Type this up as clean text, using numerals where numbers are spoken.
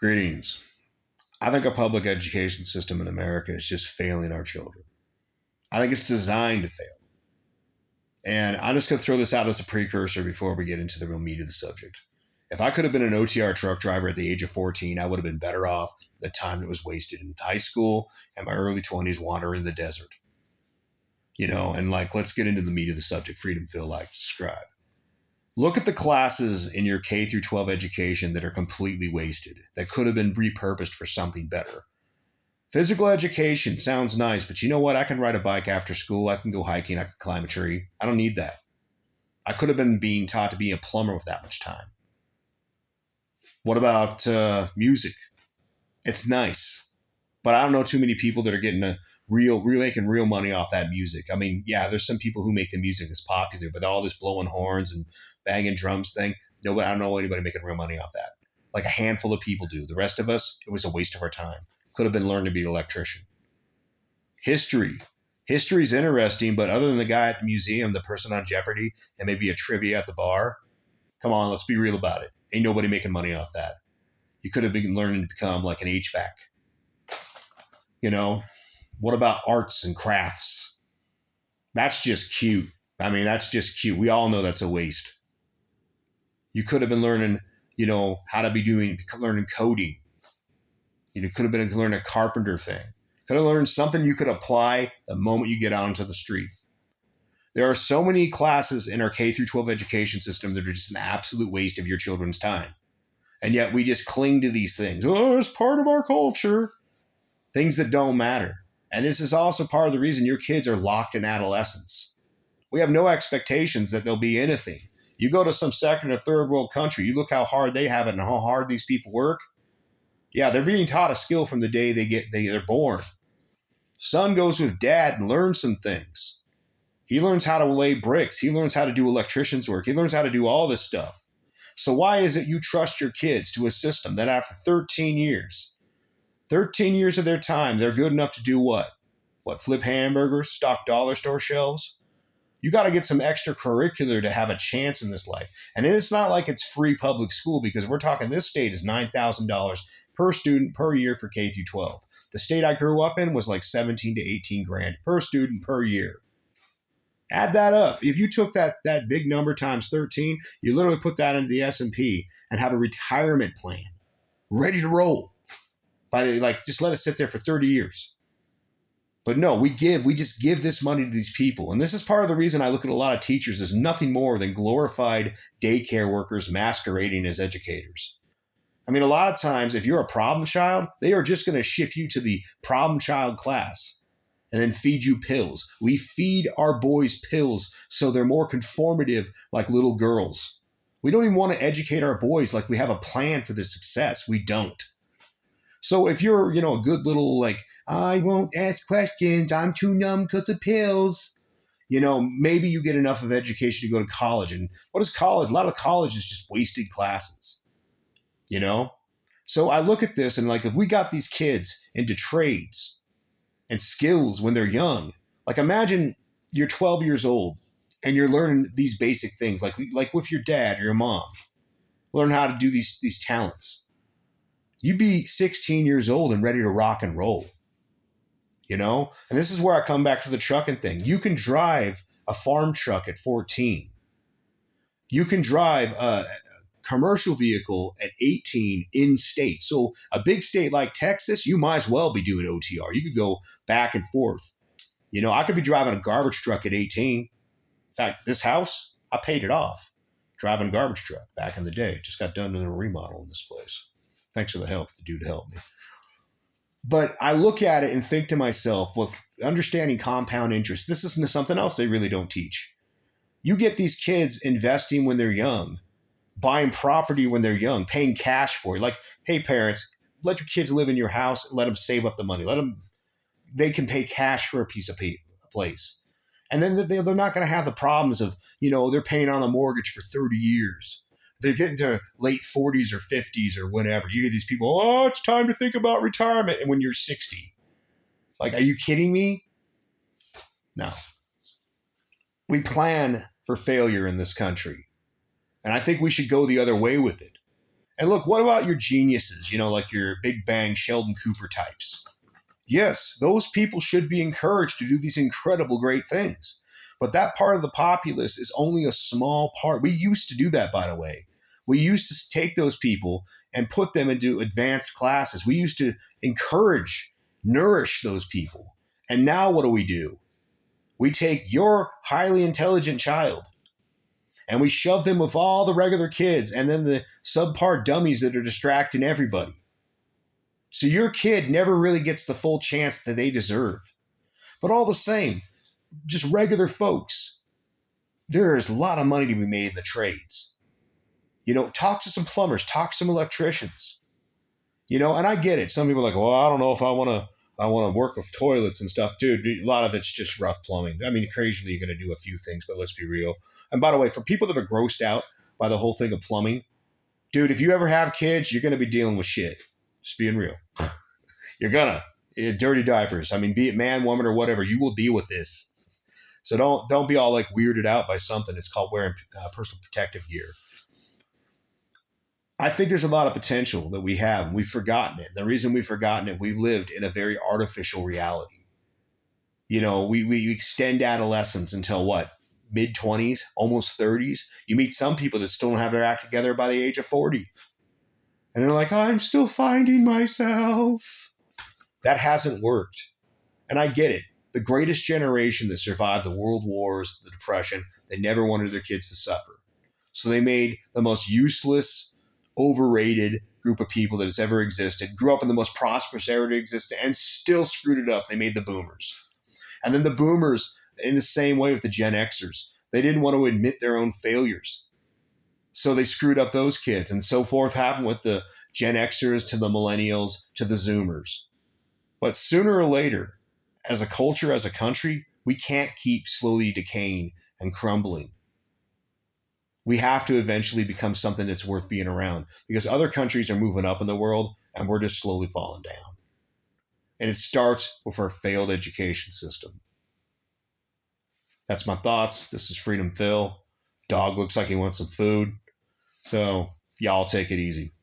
Greetings. I think a public education system in America is just failing our children. I think it's designed to fail. And I'm just going to throw this out as a precursor before we get into the real meat of the subject. If I could have been an OTR truck driver at the age of 14, I would have been better off the time that was wasted in high school and my early 20s wandering the desert. And let's get into the meat of the subject. Freedom Phil likes to describe. Look at the classes in your K through 12 education that are completely wasted, that could have been repurposed for something better. Physical education sounds nice, but you know what? I can ride a bike after school. I can go hiking. I can climb a tree. I don't need that. I could have been being taught to be a plumber with that much time. What about music? It's nice, but I don't know too many people that are getting making real money off that music. I mean, yeah, there's some people who make the music that's popular, but all this blowing horns and banging drums thing, nobody, I don't know anybody making real money off that. Like a handful of people do. The rest of us, it was a waste of our time. Could have been learned to be an electrician. History. History's interesting, but other than the guy at the museum, the person on Jeopardy, and maybe a trivia at the bar, come on, let's be real about it. Ain't nobody making money off that. You could have been learning to become like an HVAC. What about arts and crafts? That's just cute. That's just cute. We all know that's a waste. You could have been learning, how to be learning coding. You could have been learning a carpenter thing. Could have learned something you could apply the moment you get out into the street. There are so many classes in our K through 12 education system that are just an absolute waste of your children's time. And yet we just cling to these things. Oh, it's part of our culture. Things that don't matter. And this is also part of the reason your kids are locked in adolescence. We have no expectations that they'll be anything. You go to some second or third world country, you look how hard they have it and how hard these people work. Yeah, they're being taught a skill from the day they're born. Son goes with dad and learns some things. He learns how to lay bricks. He learns how to do electrician's work. He learns how to do all this stuff. So why is it you trust your kids to a system that after 13 years of their time, they're good enough to do what? Flip hamburgers, stock dollar store shelves? You got to get some extracurricular to have a chance in this life. And it's not like it's free public school, because we're talking this state is $9,000 per student per year for K through 12. The state I grew up in was like 17 to 18 grand per student per year. Add that up. If you took that big number times 13, you literally put that into the S&P and have a retirement plan ready to roll. Just let it sit there for 30 years. But no, we just give this money to these people. And this is part of the reason I look at a lot of teachers as nothing more than glorified daycare workers masquerading as educators. A lot of times, if you're a problem child, they are just going to ship you to the problem child class and then feed you pills. We feed our boys pills so they're more conformative like little girls. We don't even want to educate our boys like we have a plan for their success. We don't. So if you're, a good little I won't ask questions, I'm too numb because of pills, maybe you get enough of education to go to college. And what is college? A lot of college is just wasted classes, So I look at this and if we got these kids into trades and skills when they're young, imagine you're 12 years old and you're learning these basic things, like with your dad or your mom, learn how to do these talents. You'd be 16 years old and ready to rock and roll, And this is where I come back to the trucking thing. You can drive a farm truck at 14. You can drive a commercial vehicle at 18 in state. So a big state like Texas, you might as well be doing OTR. You could go back and forth. I could be driving a garbage truck at 18. In fact, this house, I paid it off driving a garbage truck back in the day. Just got done in a remodel in this place. Thanks for the help, the dude helped me. But I look at it and think to myself, with understanding compound interest, this isn't something else they really don't teach. You get these kids investing when they're young, buying property when they're young, paying cash for it. Hey, parents, let your kids live in your house and let them save up the money. They can pay cash for a piece of place. And then they're not going to have the problems of, they're paying on a mortgage for 30 years. They're getting to late 40s or 50s or whatever. You get these people, oh, it's time to think about retirement. And when you're 60, are you kidding me? No. We plan for failure in this country. And I think we should go the other way with it. And look, what about your geniuses, like your Big Bang Sheldon Cooper types? Yes, those people should be encouraged to do these incredible, great things. But that part of the populace is only a small part. We used to do that, by the way. We used to take those people and put them into advanced classes. We used to encourage, nourish those people. And now what do? We take your highly intelligent child and we shove them with all the regular kids and then the subpar dummies that are distracting everybody. So your kid never really gets the full chance that they deserve. But all the same, just regular folks, there is a lot of money to be made in the trades. Talk to some plumbers, talk to some electricians. And I get it. Some people are like, well, I don't know if I want to work with toilets and stuff. Dude, a lot of it's just rough plumbing. I mean, occasionally you're going to do a few things, but let's be real. And by the way, for people that are grossed out by the whole thing of plumbing, dude, if you ever have kids, you're going to be dealing with shit. Just being real. You're gonna. Dirty diapers. I mean, be it man, woman, or whatever, you will deal with this. So don't be all like weirded out by something. It's called wearing personal protective gear. I think there's a lot of potential that we have, and we've forgotten it. The reason we've forgotten it, we've lived in a very artificial reality. We extend adolescence until what? Mid-20s, almost 30s. You meet some people that still don't have their act together by the age of 40. And they're like, I'm still finding myself. That hasn't worked. And I get it. The greatest generation that survived the world wars, the Depression, they never wanted their kids to suffer. So they made the most useless, overrated group of people that has ever existed, grew up in the most prosperous era to exist, and still screwed it up. They made the boomers. And then the boomers, in the same way with the Gen Xers, they didn't want to admit their own failures. So they screwed up those kids. And so forth happened with the Gen Xers to the millennials to the Zoomers. But sooner or later, as a culture, as a country, we can't keep slowly decaying and crumbling. We have to eventually become something that's worth being around because other countries are moving up in the world and we're just slowly falling down. And it starts with our failed education system. That's my thoughts. This is Freedom Phil. Dog looks like he wants some food. So y'all take it easy.